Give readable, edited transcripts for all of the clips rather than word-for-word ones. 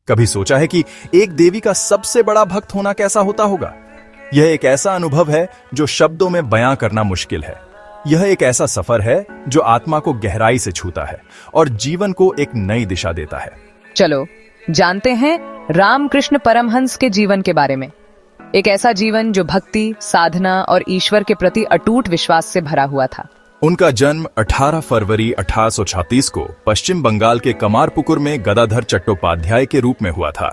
कभी सोचा है कि एक देवी का सबसे बड़ा भक्त होना कैसा होता होगा? यह एक ऐसा अनुभव है जो शब्दों में बयां करना मुश्किल है। यह एक ऐसा सफर है जो आत्मा को गहराई से छूता है और जीवन को एक नई दिशा देता है। चलो जानते हैं रामकृष्ण परमहंस के जीवन के बारे में। एक ऐसा जीवन जो भक्ति, साधना और ईश्वर के प्रति अटूट विश्वास से भरा हुआ था। उनका जन्म 18 फरवरी 1836 को पश्चिम बंगाल के कमारपुकुर में गदाधर चट्टोपाध्याय के रूप में हुआ था।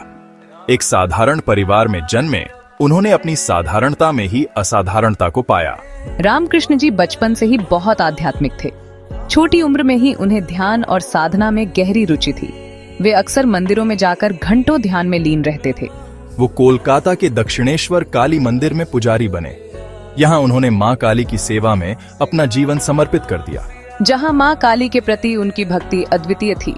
एक साधारण परिवार में जन्मे उन्होंने अपनी साधारणता में ही असाधारणता को पाया। रामकृष्ण जी बचपन से ही बहुत आध्यात्मिक थे। छोटी उम्र में ही उन्हें ध्यान और साधना में गहरी रुचि थी। वे अक्सर मंदिरों में जाकर घंटों ध्यान में लीन रहते थे। वो कोलकाता के दक्षिणेश्वर काली मंदिर में पुजारी बने। यहाँ उन्होंने माँ काली की सेवा में अपना जीवन समर्पित कर दिया। जहाँ माँ काली के प्रति उनकी भक्ति अद्वितीय थी।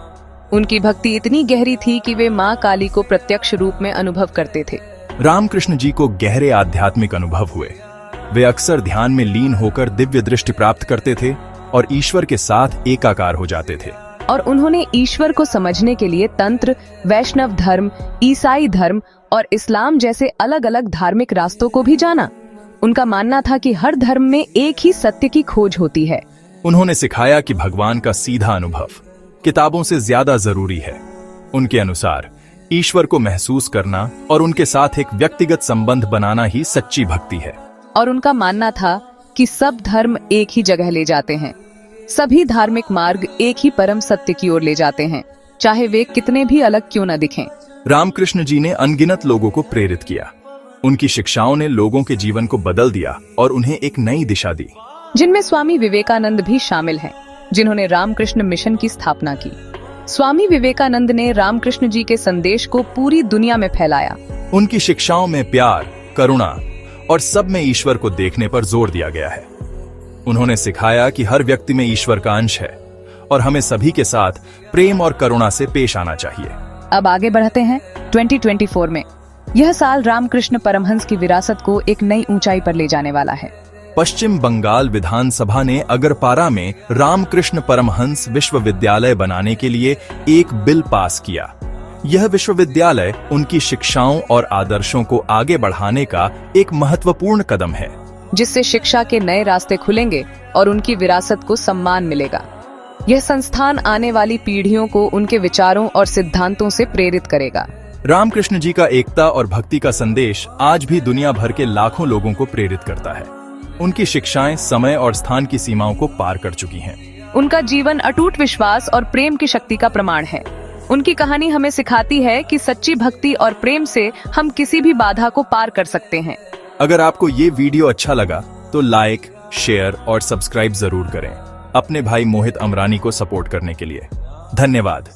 उनकी भक्ति इतनी गहरी थी कि वे माँ काली को प्रत्यक्ष रूप में अनुभव करते थे। रामकृष्ण जी को गहरे आध्यात्मिक अनुभव हुए। वे अक्सर ध्यान में लीन होकर दिव्य दृष्टि प्राप्त करते थे और ईश्वर के साथ एकाकार हो जाते थे। और उन्होंने ईश्वर को समझने के लिए तंत्र, वैष्णव धर्म, ईसाई धर्म और इस्लाम जैसे अलग अलग धार्मिक रास्तों को भी जाना। उनका मानना था कि हर धर्म में एक ही सत्य की खोज होती है। उन्होंने सिखाया कि भगवान का सीधा अनुभव किताबों से ज्यादा जरूरी है। उनके अनुसार ईश्वर को महसूस करना और उनके साथ एक व्यक्तिगत संबंध बनाना ही सच्ची भक्ति है। और उनका मानना था कि सब धर्म एक ही जगह ले जाते हैं। सभी धार्मिक मार्ग एक ही परम सत्य की ओर ले जाते हैं, चाहे वे कितने भी अलग क्यों न दिखें। रामकृष्ण जी ने अनगिनत लोगों को प्रेरित किया। उनकी शिक्षाओं ने लोगों के जीवन को बदल दिया और उन्हें एक नई दिशा दी, जिनमें स्वामी विवेकानंद भी शामिल हैं, जिन्होंने रामकृष्ण मिशन की स्थापना की। स्वामी विवेकानंद ने रामकृष्ण जी के संदेश को पूरी दुनिया में फैलाया। उनकी शिक्षाओं में प्यार, करुणा और सब में ईश्वर को देखने पर जोर दिया गया है। उन्होंने सिखाया कि हर व्यक्ति में ईश्वर का अंश है और हमें सभी के साथ प्रेम और करुणा से पेश आना चाहिए। अब आगे बढ़ते हैं 2024 में। यह साल रामकृष्ण परमहंस की विरासत को एक नई ऊंचाई पर ले जाने वाला है। पश्चिम बंगाल विधानसभा ने अगरपारा में रामकृष्ण परमहंस विश्वविद्यालय बनाने के लिए एक बिल पास किया। यह विश्वविद्यालय उनकी शिक्षाओं और आदर्शों को आगे बढ़ाने का एक महत्वपूर्ण कदम है, जिससे शिक्षा के नए रास्ते खुलेंगे और उनकी विरासत को सम्मान मिलेगा। यह संस्थान आने वाली पीढ़ियों को उनके विचारों और सिद्धांतों से प्रेरित करेगा। रामकृष्ण जी का एकता और भक्ति का संदेश आज भी दुनिया भर के लाखों लोगों को प्रेरित करता है। उनकी शिक्षाएं समय और स्थान की सीमाओं को पार कर चुकी हैं। उनका जीवन अटूट विश्वास और प्रेम की शक्ति का प्रमाण है। उनकी कहानी हमें सिखाती है कि सच्ची भक्ति और प्रेम से हम किसी भी बाधा को पार कर सकते हैं। अगर आपको ये वीडियो अच्छा लगा तो लाइक, शेयर और सब्सक्राइब जरूर करें। अपने भाई मोहित अमरानी को सपोर्ट करने के लिए धन्यवाद।